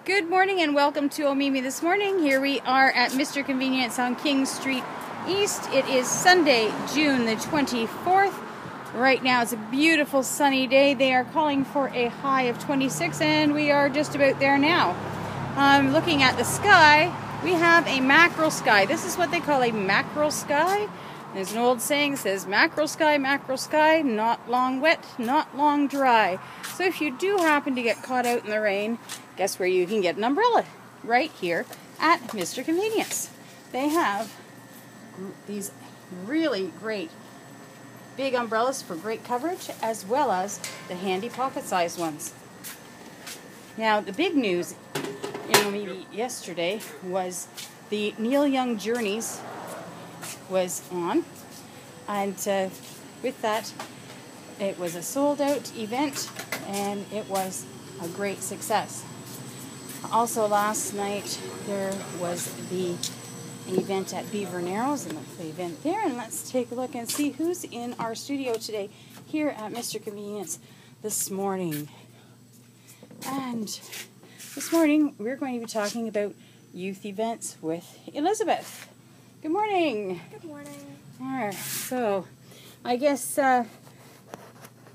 Good morning and welcome to Omemee this morning. Here we are at Mr. Convenience on King Street East. It is Sunday, June the 24th. Right now it's a beautiful sunny day. They are calling for a high of 26 and we are just about there now. Looking at the sky, we have a mackerel sky. This is what they call a mackerel sky. There's an old saying that says mackerel sky, not long wet, not long dry. So if you do happen to get caught out in the rain, guess where you can get an umbrella? Right here at Mr. Convenience. They have these really great big umbrellas for great coverage, as well as the handy pocket-sized ones. Now, the big news maybe yesterday was the Neil Young Journeys was on, and with that, it was a sold-out event, and it was a great success. Also, last night there was the event at Beaver Narrows, and the event there, and let's take a look and see who's in our studio today here at Mr. Convenience this morning. And this morning we're going to be talking about youth events with Elizabeth. Good morning. Good morning. Alright, so I guess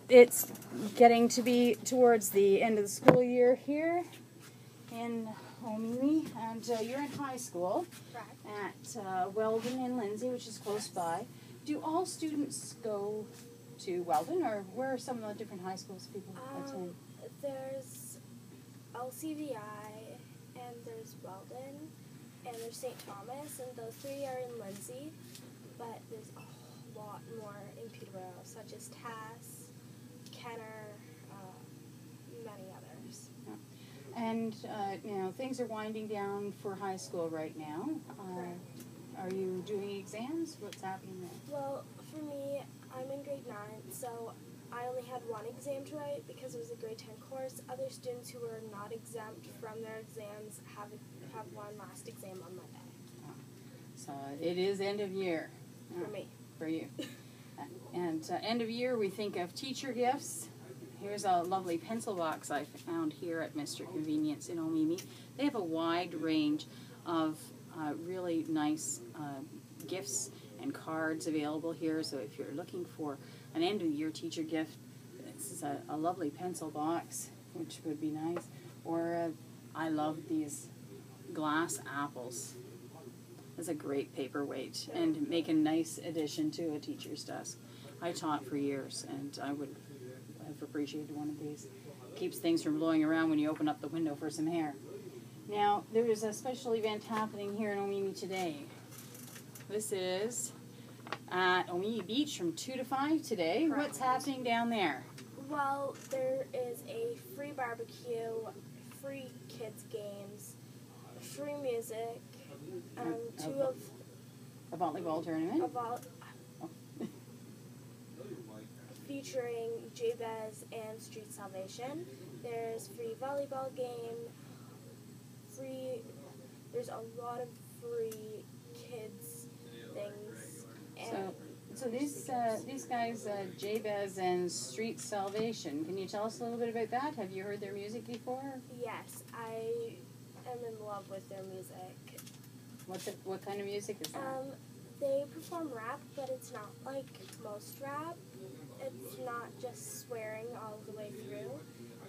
it's getting to be towards the end of the school year here in Omemee, and you're in high school at Weldon and Lindsay, which is close by. Do all students go to Weldon, or where are some of the different high schools people attend? There's LCVI, and there's Weldon, and there's St. Thomas, and those three are in Lindsay, but there's a lot more in Peterborough, such as Tass, Kenner, many others. Yeah. And, things are winding down for high school right now. Are you doing exams? What's happening there? Well, for me, I'm in grade 9, so I only had one exam to write because it was a grade 10 course. Other students who were not exempt from their exams have one last exam on Monday. Oh. So it is end of year. For me. For you. And end of year, we think of teacher gifts. Here's a lovely pencil box I found here at Mr. Convenience in Omemee. They have a wide range of really nice gifts and cards available here. So if you're looking for an end-of-year teacher gift, this is a lovely pencil box, which would be nice. Or I love these glass apples. It's a great paperweight and make a nice addition to a teacher's desk. I taught for years, and I would have appreciated one of these. Keeps things from blowing around when you open up the window for some air. Now, there is a special event happening here in Omemee today. This is at Omemee Beach from 2 to 5 today. Correct. What's happening down there? Well, there is a free barbecue, free kids games, free music, A volleyball tournament? Featuring Jabez and Street Salvation. There's free volleyball game, there's a lot of free kids things. And So these guys, Jabez and Street Salvation, can you tell us a little bit about that? Have you heard their music before? Yes, I am in love with their music. What kind of music is that? They perform rap, but it's not like most rap. It's not just swearing all the way through.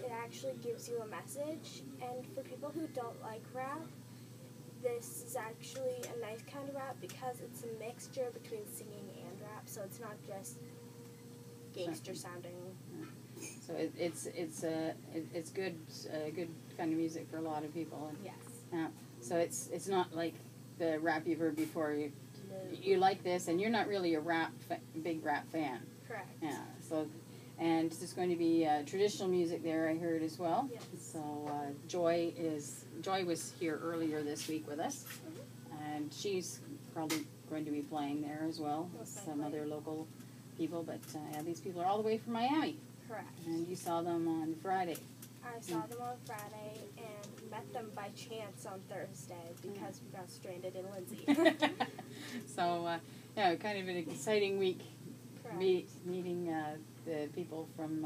It actually gives you a message, and for people who don't like rap, this is actually a nice kind of rap because it's a mixture between singing and rap, so it's not just gangster sounding. So it's good kind of music for a lot of people. And, yes. So it's not like the rap you've heard before. You like this, and you're not really a big rap fan. Correct. Yeah. So, and there's going to be traditional music there, I heard as well. Yes. So Joy was here earlier this week with us, and she's probably going to be playing there as well with some other local people. But these people are all the way from Miami. Correct. And you saw them on Friday. I saw them on Friday and met them by chance on Thursday because we got stranded in Lindsay. So, kind of an exciting week. Correct. Meeting the people from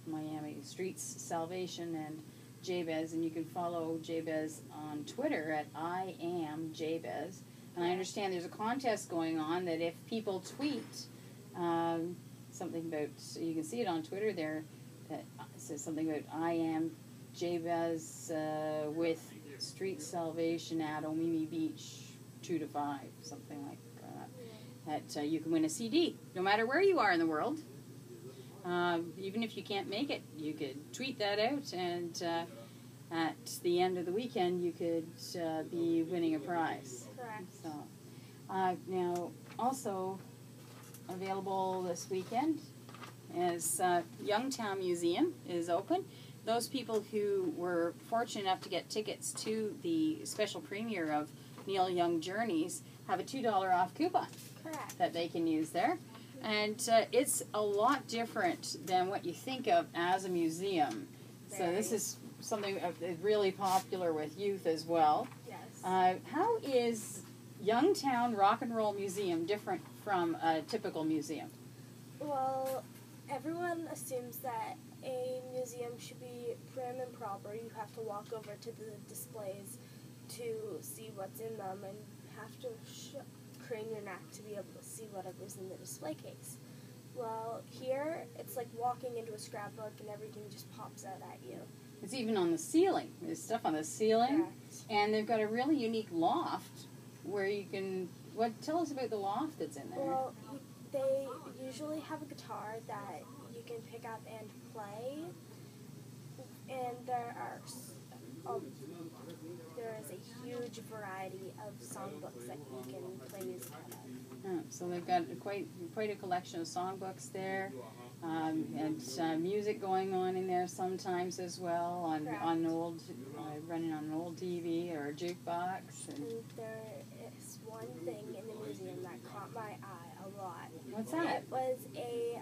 Miami, Streets Salvation and Jabez, and you can follow Jabez on Twitter at I am Jabez. And I understand there's a contest going on that if people tweet something about, so you can see it on Twitter there, that says something about I am Jabez with Street Salvation at Omemee Beach 2 to 5, something like that. That you can win a CD, no matter where you are in the world. Even if you can't make it, you could tweet that out, and at the end of the weekend, you could be winning a prize. Correct. So, now, also available this weekend is Youngtown Museum is open. Those people who were fortunate enough to get tickets to the special premiere of Neil Young Journeys have a $2 off coupon. Correct. That they can use there. And it's a lot different than what you think of as a museum. So this is something really popular with youth as well. Yes. How is Youngtown Rock and Roll Museum different from a typical museum? Well, everyone assumes that a museum should be prim and proper. You have to walk over to the displays to see what's in them and have to crane your neck to be able to see whatever's in the display case. Well, here, it's like walking into a scrapbook and everything just pops out at you. It's even on the ceiling. There's stuff on the ceiling. Correct. And they've got a really unique loft where you can... Tell us about the loft that's in there. Well, they usually have a guitar that you can pick up and play. And there is a huge variety of songbooks that you can play music out of. Oh, so they've got quite a collection of songbooks there, and music going on in there sometimes as well on old running on an old TV or a jukebox. And there is one thing in the museum that caught my eye a lot. What's that? It was a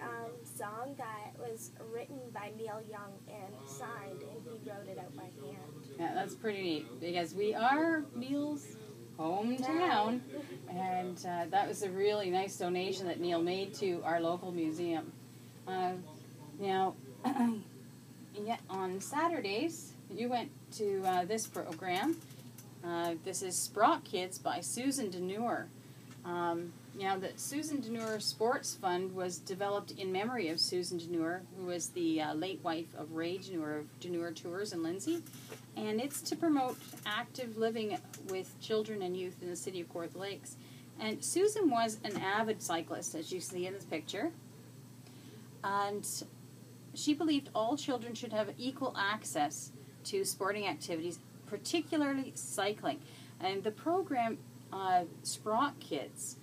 song that was written by Neil Young and signed, and he wrote it out by hand. Yeah, that's pretty neat because we are Neil's hometown, and that was a really nice donation that Neil made to our local museum. Now, on Saturdays, you went to this program. This is Sprott Kids by Susan Deneur. Now, the Susan Deneur Sports Fund was developed in memory of Susan Deneur, who was the late wife of Ray Deneur of Deneur Tours in Lindsay. And it's to promote active living with children and youth in the city of Kawartha Lakes. And Susan was an avid cyclist, as you see in this picture. And she believed all children should have equal access to sporting activities, particularly cycling. And the program, Sprott Kids,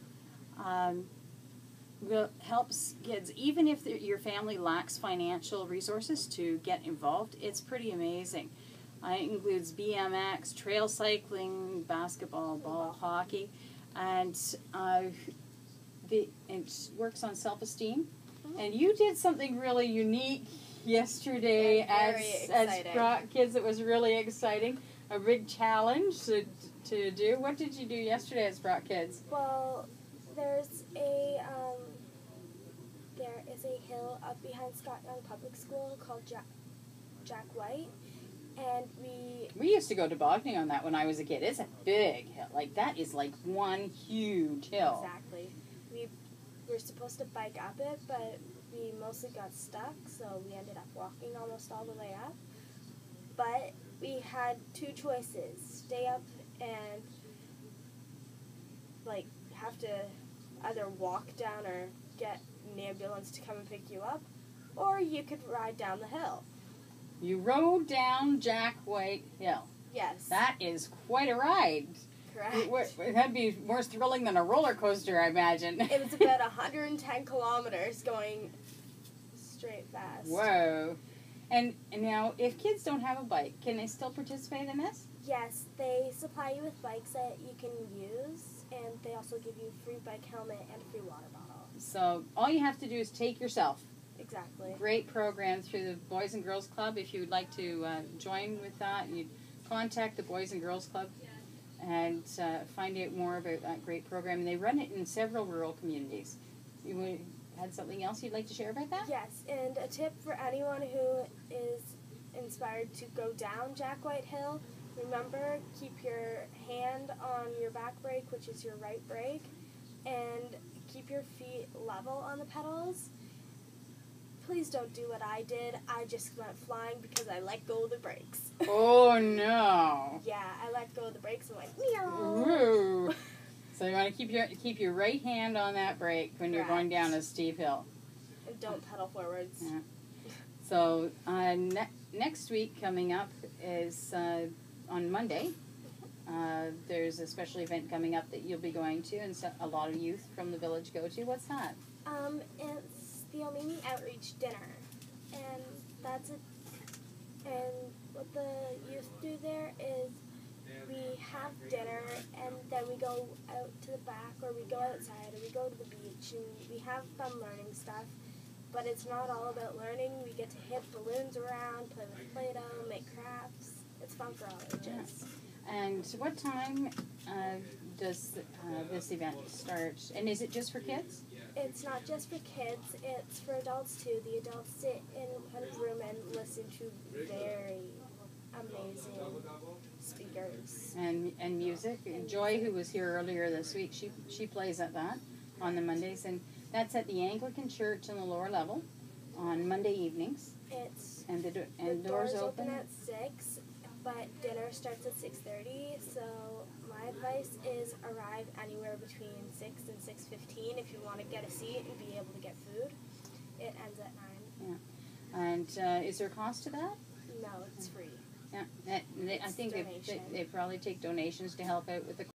helps kids, even if your family lacks financial resources to get involved. It's pretty amazing. It includes BMX, trail cycling, basketball, ball, hockey, and it works on self-esteem. And you did something really unique yesterday as Sprott Kids. It was really exciting. A big challenge to do. What did you do yesterday at Sprott Kids? Well, there is a hill up behind Scott Young Public School called Jack White, and we used to go tobogganing on that when I was a kid. It's a big hill. Like, that is like one huge hill. Exactly. We were supposed to bike up it, but we mostly got stuck, so we ended up walking almost all the way up. But we had two choices: stay up and have to either walk down or get an ambulance to come and pick you up, or you could ride down the hill. You rode down Jack White Hill. Yes. That is quite a ride. Correct. That'd be more thrilling than a roller coaster, I imagine. It was about 110 kilometers going straight fast. Whoa. And now, if kids don't have a bike, can they still participate in this? Yes, they supply you with bikes that you can use, and they also give you a free bike helmet and a free water bottle. So all you have to do is take yourself. Exactly. Great program through the Boys and Girls Club. If you would like to join with that, you contact the Boys and Girls Club and find out more about that great program. And they run it in several rural communities. You had something else you'd like to share about that? Yes, and a tip for anyone who is inspired to go down Jack White Hill, remember, keep your hand on your back brake, which is your right brake, and keep your feet level on the pedals. Please don't do what I did. I just went flying because I let go of the brakes. Oh, no. Yeah, I let go of the brakes and went, meow. Ooh. So you want to keep your right hand on that brake when you're going down a steep hill. And don't pedal forwards. Yeah. So next week coming up is on Monday. There's a special event coming up that you'll be going to, and so a lot of youth from the village go to. What's that? It's the Omemee Outreach Dinner, and and what the youth do there is we have dinner, and then we go out to the back, or we go outside, or we go to the beach, and we have fun learning stuff. But it's not all about learning. We get to hit balloons around, play with Play-Doh, make crafts. It's fun for all ages. And what time does this event start? And is it just for kids? It's not just for kids. It's for adults too. The adults sit in one room and listen to very amazing speakers. And music. Joy, who was here earlier this week, she plays at that on the Mondays, and that's at the Anglican Church on the lower level on Monday evenings. The doors open at 6, but dinner starts at 6:30. So my advice is arrive anywhere between 6 and 6:15 if you want to get a seat and be able to get food. It ends at 9. Yeah. And is there a cost to that? No, it's free. Yeah. I think they probably take donations to help out with the